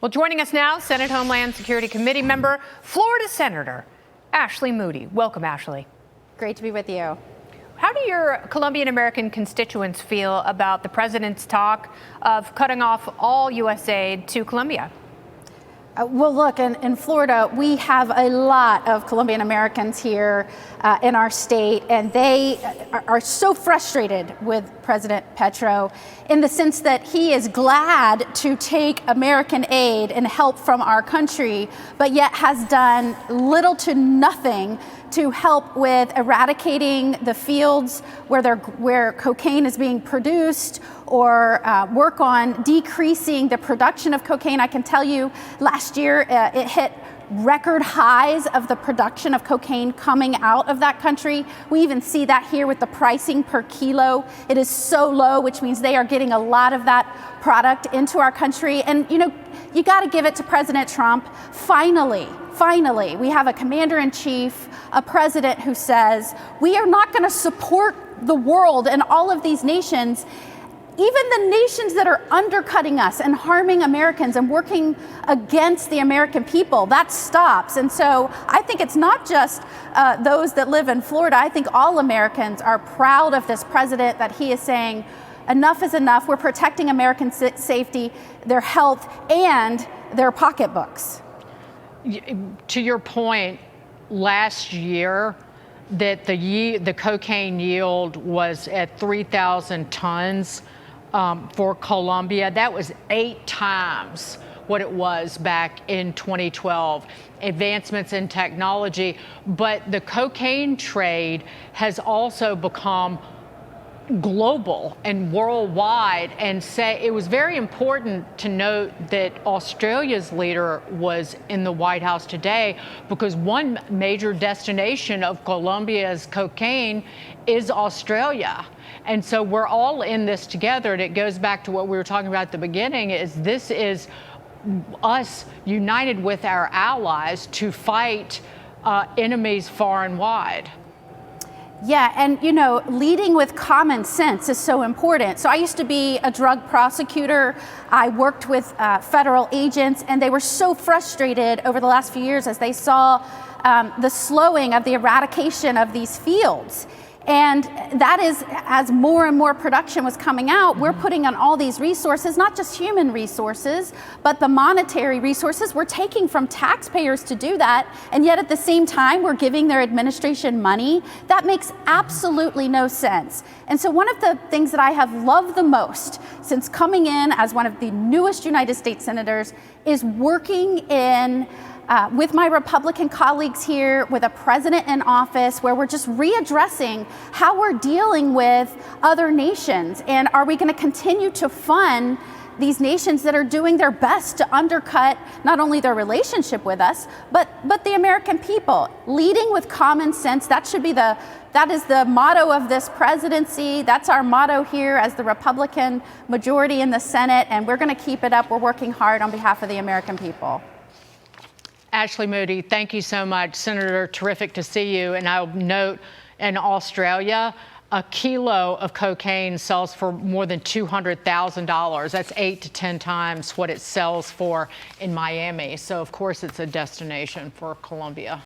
Well, joining us now, Senate Homeland Security Committee member, Florida Senator Ashley Moody. Welcome, Ashley. Great to be with you. How do your Colombian American constituents feel about the president's talk of cutting off all U.S. aid to Colombia? Well, look, in Florida, we have a lot of Colombian Americans here in our state, and they are so frustrated with President Petro in the sense that he is glad to take American aid and help from our country, but yet has done little to nothing to help with eradicating the fields where cocaine is being produced, or work on decreasing the production of cocaine. I can tell you last year it hit record highs of the production of cocaine coming out of that country. We even see that here with the pricing per kilo. It is so low, which means they are getting a lot of that product into our country. And you know, you got to give it to President Trump. Finally, we have a commander-in-chief, a president who says, we are not going to support the world and all of these nations, even the nations that are undercutting us and harming Americans and working against the American people. That stops. And so I think it's not just those that live in Florida. I think all Americans are proud of this president, that he is saying, enough is enough. We're protecting American safety, their health, and their pocketbooks. To your point, last year, that the cocaine yield was at 3,000 tons for Colombia. That was 8 times what it was back in 2012. Advancements in technology, but the cocaine trade has also become global and worldwide, and it was very important to note that Australia's leader was in the White House today, because one major destination of Colombia's cocaine is Australia. And so we're all in this together, and it goes back to what we were talking about at the beginning, is this is us united with our allies to fight enemies far and wide. Yeah, and you know, leading with common sense is so important. So I used to be a drug prosecutor. I worked with federal agents, and they were so frustrated over the last few years as they saw the slowing of the eradication of these fields. And that is, as more and more production was coming out, we're putting on all these resources, not just human resources, but the monetary resources we're taking from taxpayers to do that. And yet at the same time, we're giving their administration money. That makes absolutely no sense. And so one of the things that I have loved the most since coming in as one of the newest United States senators is working in with my Republican colleagues here, with a president in office, where we're just readdressing how we're dealing with other nations. And are we going to continue to fund these nations that are doing their best to undercut not only their relationship with us, but the American people? Leading with common sense, that is the motto of this presidency. That's our motto here as the Republican majority in the Senate, and we're going to keep it up. We're working hard on behalf of the American people. Ashley Moody, thank you so much. Senator, terrific to see you. And I'll note, in Australia, a kilo of cocaine sells for more than $200,000. That's 8 to 10 times what it sells for in Miami. So, of course, it's a destination for Colombia.